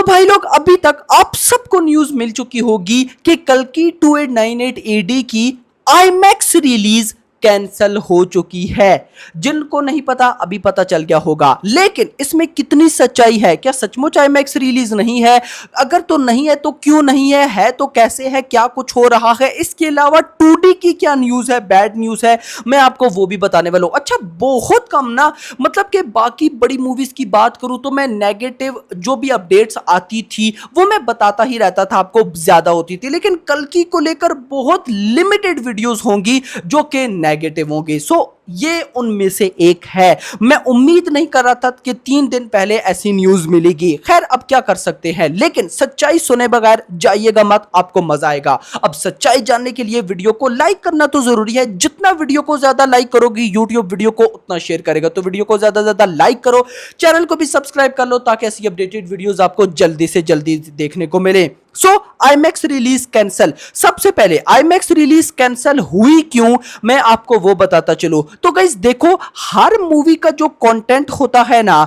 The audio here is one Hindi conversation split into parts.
भाई लोग अभी तक आप सबको न्यूज मिल चुकी होगी कि कल्कि 2898 एडी की आईमैक्स रिलीज कैंसल हो चुकी है। जिनको नहीं पता अभी पता चल गया होगा, लेकिन इसमें कितनी सच्चाई है? क्या सचमुच आईमैक्स रिलीज नहीं है? अगर तो नहीं है तो क्यों नहीं है तो कैसे है, क्या कुछ हो रहा है? इसके अलावा 2D की क्या न्यूज है, बैड न्यूज है, मैं आपको वो भी बताने वाला हूं। अच्छा, बहुत कम ना, मतलब कि बाकी बड़ी मूवीज की बात करूं तो मैं नेगेटिव जो भी अपडेट्स आती थी वो मैं बताता ही रहता था, आपको ज्यादा होती थी, लेकिन कल्कि को लेकर बहुत लिमिटेड वीडियोस होंगी जो कि नेगेटिव होंगे। सो ये उनमें से एक है। मैं उम्मीद नहीं कर रहा था कि 3 दिन पहले ऐसी न्यूज मिलेगी। खैर, अब क्या कर सकते हैं, लेकिन सच्चाई सुने बगैर जाइएगा मत, आपको मजा आएगा। अब सच्चाई जानने के लिए वीडियो को लाइक करना तो जरूरी है। जितना वीडियो को ज्यादा लाइक करोगी यूट्यूब वीडियो को उतना शेयर करेगा, तो वीडियो को ज्यादा लाइक करो, चैनल को भी सब्सक्राइब कर लो ताकि ऐसी अपडेटेड वीडियोस आपको जल्दी से जल्दी देखने को मिले। सो आईमैक्स रिलीज कैंसल। सबसे पहले आईमैक्स रिलीज कैंसल हुई क्यों, मैं आपको वो बताता चलूं। तो गाइस देखो, हर मूवी का जो कंटेंट होता है ना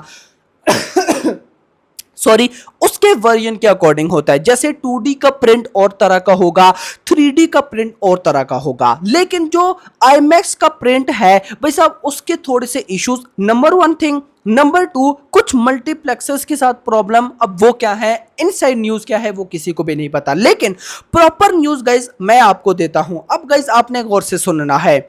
सॉरी, उसके वेरिएंट के अकॉर्डिंग होता है। जैसे 2D का प्रिंट और तरह का होगा, 3D का प्रिंट और तरह का होगा, लेकिन जो IMAX का प्रिंट है भाई साहब, उसके थोड़े से इश्यूज, नंबर 1 थिंग। नंबर 2, कुछ मल्टीप्लेक्सेस के साथ प्रॉब्लम। अब वो क्या है, इनसाइड न्यूज क्या है, वो किसी को भी नहीं पता, लेकिन प्रॉपर न्यूज गाइज मैं आपको देता हूं। अब गाइज आपने गौर से सुनना है।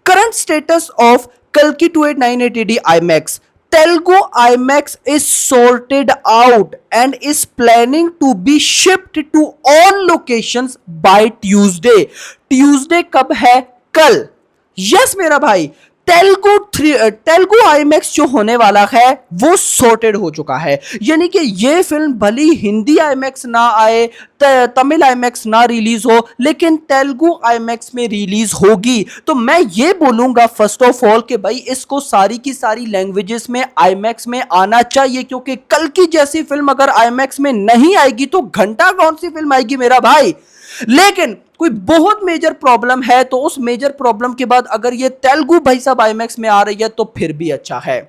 करंट स्टेटस ऑफ कल्कि 2898 AD IMAX. Telugu IMAX is sorted out and is planning to be shipped to all locations by Tuesday. Tuesday कब है? कल। यस मेरा भाई, तेलुगु आईमैक्स जो होने वाला है वो सॉर्टेड हो चुका है। यानी कि ये फिल्म भली हिंदी आईमैक्स ना आए, तमिल आईमैक्स ना रिलीज हो, लेकिन तेलुगु आईमैक्स में रिलीज होगी। तो मैं ये बोलूंगा फर्स्ट ऑफ ऑल कि भाई इसको सारी की सारी लैंग्वेजेस में आईमैक्स में आना चाहिए, क्योंकि कल की जैसी फिल्म अगर आईमैक्स में नहीं आएगी तो घंटा कौन सी फिल्म आएगी मेरा भाई। लेकिन कोई बहुत मेजर प्रॉब्लम है तो उस मेजर प्रॉब्लम के बाद अगर ये तेलुगु भाई साहब आईमैक्स में आ रही है तो फिर भी अच्छा है।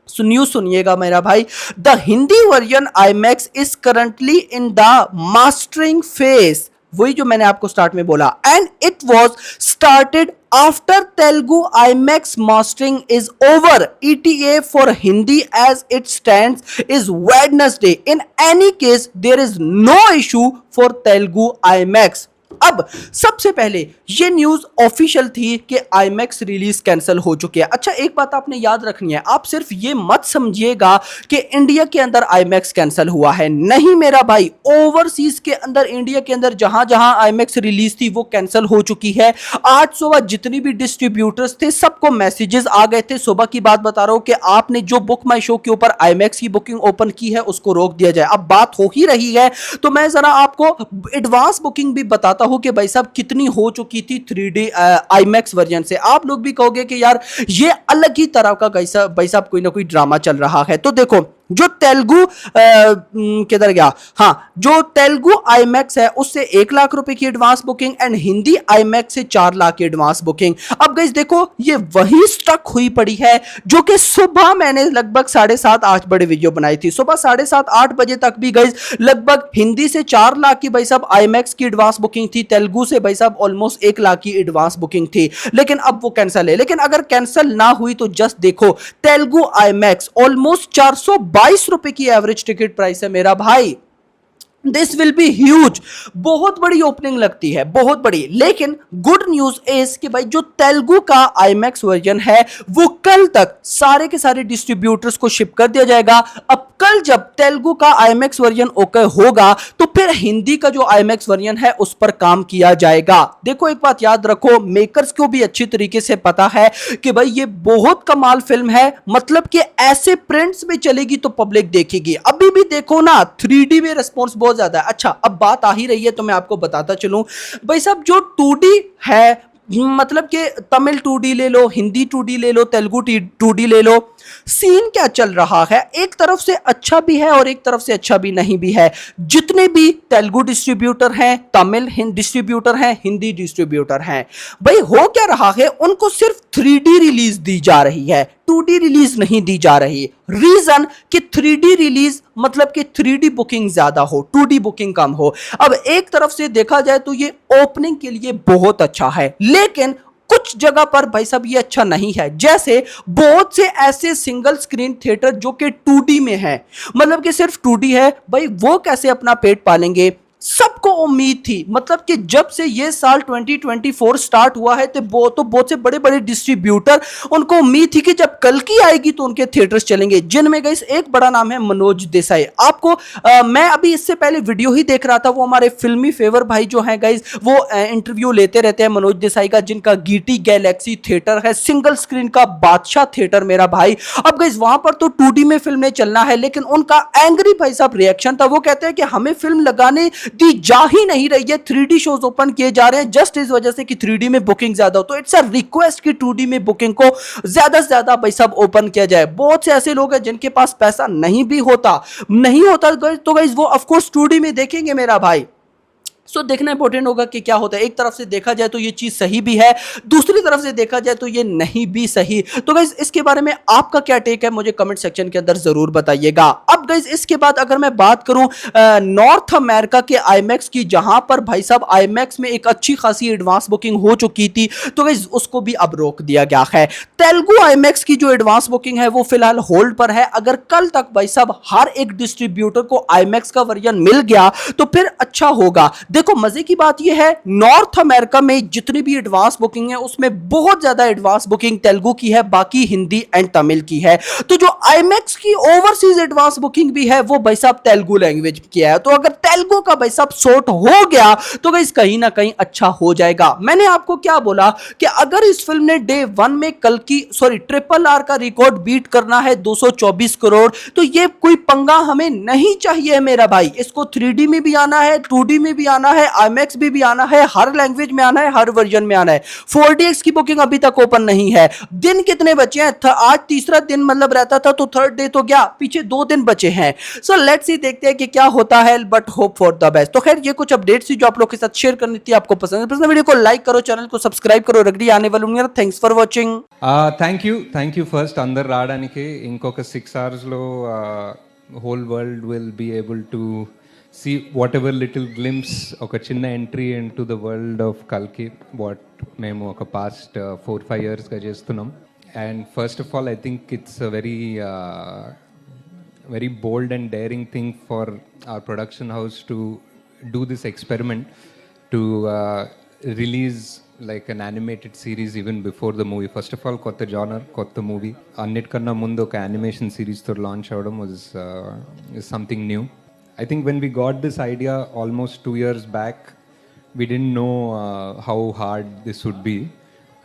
सुनिएगा मेरा भाई, the Hindi version IMAX is currently in the mastering phase, वही जो मैंने आपको स्टार्ट में बोला, and it was started after Telugu IMAX mastering is over. ETA for Hindi as it stands is Wednesday. In any case there is no issue for Telugu IMAX. अब सबसे पहले ये न्यूज ऑफिशियल थी कि आईमैक्स रिलीज कैंसिल हो चुकी है। अच्छा, एक बात आपने याद रखनी है, आप सिर्फ ये मत समझिएगा कि इंडिया के अंदर आईमैक्स कैंसिल हुआ है, नहीं मेरा भाई, ओवरसीज के अंदर, इंडिया के अंदर जहां जहां आईमैक्स रिलीज थी वो कैंसिल हो चुकी है। आज सुबह जितनी भी डिस्ट्रीब्यूटर्स थे सबको मैसेजेस आ गए थे। सुबह की बात बता रहा हूं कि आपने जो बुक माई शो के ऊपर आईमैक्स की बुकिंग ओपन की है उसको रोक दिया जाए। अब बात हो ही रही है तो मैं जरा आपको एडवांस बुकिंग भी बताता हूं कि भाई साहब कितनी हो चुकी थी 3D आईमैक्स वर्जन से। आप लोग भी कहोगे कि यार ये अलग ही तरह का भाई साहब कोई ना कोई ड्रामा चल रहा है। तो देखो, जो तेलुगु किधर गया, हाँ, जो तेलुगु आईमैक्स है उससे 1 लाख रुपए की advance booking and Hindi IMAX से 4 लाख की एडवांस बुकिंग। अब गाइस देखो, ये वही स्टक हुई पड़ी है जो कि सुबह मैंने लगभग 7:30-8 बड़े वीडियो बनाई थी। सुबह 7:30-8 बजे तक भी गाइस लगभग हिंदी से 4 लाख की भाई साहब आईमैक्स की एडवांस बुकिंग थी, तेलुगु से भाई साहब ऑलमोस्ट 1 लाख की एडवांस बुकिंग थी, लेकिन अब वो कैंसिल है। लेकिन अगर कैंसिल ना हुई तो जस्ट देखो, तेलुगु आईमैक्स ऑलमोस्ट 422 रुपए की एवरेज टिकट प्राइस है मेरा भाई। दिस विल बी ह्यूज, बहुत बड़ी ओपनिंग लगती है, बहुत बड़ी। लेकिन गुड न्यूज इज कि भाई जो तेलुगु का आईमैक्स वर्जन है वो कल तक सारे के सारे डिस्ट्रीब्यूटर्स को शिप कर दिया जाएगा। अब कल जब तेलुगु का आईमैक्स वर्जन ओके होगा तो फिर हिंदी का जो आईमैक्स वर्जन है उस पर काम किया जाएगा। देखो, एक बात याद रखो, मेकर्स को भी अच्छी तरीके से पता है कि भाई ये बहुत कमाल फिल्म है, मतलब कि ऐसे प्रिंट्स में चलेगी तो पब्लिक देखेगी। अभी भी देखो ना, 3D में रिस्पॉन्स बहुत ज्यादा है। अच्छा, अब बात आ ही रही है तो मैं आपको बताता चलूं भाई साहब, जो 2D है, मतलब कि तमिल 2D ले लो, हिंदी 2D ले लो, तेलुगु 2D ले लो, सीन क्या चल रहा है, एक तरफ से अच्छा भी है और एक तरफ से अच्छा भी नहीं भी है। जितने भी तेलुगु डिस्ट्रीब्यूटर हैं, तमिल डिस्ट्रीब्यूटर हैं, हिंदी डिस्ट्रीब्यूटर हैं, भाई हो क्या रहा है, उनको सिर्फ 3D रिलीज दी जा रही है, 2D रिलीज नहीं दी जा रही। रीजन कि 3D रिलीज मतलब कि 3D बुकिंग ज्यादा हो, 2D बुकिंग कम हो। अब एक तरफ से देखा जाए तो ये ओपनिंग के लिए बहुत अच्छा है, लेकिन कुछ जगह पर भाई साहब ये अच्छा नहीं है। जैसे बहुत से ऐसे सिंगल स्क्रीन थिएटर जो कि 2D में है, मतलब कि सिर्फ 2D है, भाई वो कैसे अपना पेट पालेंगे। सबको उम्मीद थी, मतलब कि जब से ये साल 2024 स्टार्ट हुआ है तो बहुत से बड़े बड़े डिस्ट्रीब्यूटर, उनको उम्मीद थी कि जब कल की आएगी तो उनके थिएटर्स चलेंगे, जिनमें गाइस एक बड़ा नाम है मनोज देसाई। आपको मैं अभी इससे पहले वीडियो ही देख रहा था, वो हमारे फिल्मी फेवर भाई जो है गाइस, वो इंटरव्यू लेते रहते हैं मनोज देसाई का, जिनका गीटी गैलेक्सी थिएटर है, सिंगल स्क्रीन का बादशाह थिएटर मेरा भाई। अब गाइस वहां पर तो 2D में फिल्में चलना है, लेकिन उनका एंग्री भाई साहब रिएक्शन था। वो कहते हैं कि हमें फिल्म लगाने दी जा ही नहीं रही है, 3D शोज ओपन किए जा रहे हैं जस्ट इस वजह से कि 3D में बुकिंग ज्यादा हो। तो इट्स अ रिक्वेस्ट कि 2D में बुकिंग को ज्यादा से ज्यादा भाई साहब ओपन किया जाए। बहुत से ऐसे लोग हैं जिनके पास पैसा नहीं भी होता, नहीं होता तो गाइस वो ऑफ कोर्स 2D में देखेंगे मेरा भाई। सो देखना इंपॉर्टेंट होगा कि क्या होता है। एक तरफ से देखा जाए तो ये चीज सही भी है, दूसरी तरफ से देखा जाए तो ये नहीं भी सही। तो गाइस इसके बारे में आपका क्या टेक है, मुझे कमेंट सेक्शन के अंदर जरूर बताइएगा। अब गाइस इसके बाद अगर मैं बात करूं नॉर्थ अमेरिका के आईमैक्स की, जहां पर भाई साहब आईमैक्स में एक अच्छी खासी एडवांस बुकिंग हो चुकी थी, तो गाइस उसको भी अब रोक दिया गया है। तेलुगु आईमैक्स की जो एडवांस बुकिंग है वो फिलहाल होल्ड पर है। अगर कल तक भाई साहब हर एक डिस्ट्रीब्यूटर को आईमैक्स का वर्जन मिल गया तो फिर अच्छा होगा। देखो मजे की बात यह है, नॉर्थ अमेरिका में जितनी भी एडवांस बुकिंग है उसमें बहुत ज्यादा एडवांस बुकिंग तेलुगु की है, बाकी हिंदी एंड तमिल की है। तो जो आईमैक्स की ओवरसीज एडवांस बुकिंग भी है वो भाई साहब तेलुगु लैंग्वेज की है। तो अगर तेलुगु का भाई साहब सॉर्ट हो गया तो गाइस कहीं ना कहीं अच्छा हो जाएगा। मैंने आपको क्या बोला कि अगर इस फिल्म ने डे 1 में कल की RRR का रिकॉर्ड बीट करना है 224 करोड़, तो ये कोई पंगा हमें नहीं चाहिए मेरा भाई। इसको 3D में भी आना है, 2D में भी आना है, आईमैक्स भी आना है, हर लैंग्वेज में आना है, हर वर्जन में आना है। 4DX की बुकिंग अभी तक ओपन नहीं है। दिन कितने बचे हैं? आज तीसरा दिन मतलब रहता था तो थर्ड डे तो गया, पीछे 2 दिन बचे हैं। सो लेट्स सी, देखते हैं कि क्या होता है, but hope for the best. तो खैर ये कुछ अपडेट्स थी जो आप लोग के साथ शेयर करनी थी। आपको पसंद है वीडियो को लाइक करो, चैनल को सब्सक्राइब करो, रगड़ी आने वाली। Thanks for watching. Thank you first అందరు రావడానికి ఇంకొక 6 hours లో whole world will be able to see whatever little glimpse, ఒక చిన్న entry into the world of కల్కి వాట్ మేము ఒక పాస్ట్ 4-5 yearsగా చేస్తున్నాం. And first of all I think it's a very bold and daring thing for our production house to do this experiment to release like an animated series even before the movie. First of all, kotta genre, kotta movie. Annitkana mundu oka animation series tho launch avadam was is something new. I think when we got this idea almost 2 years back, we didn't know how hard this would be.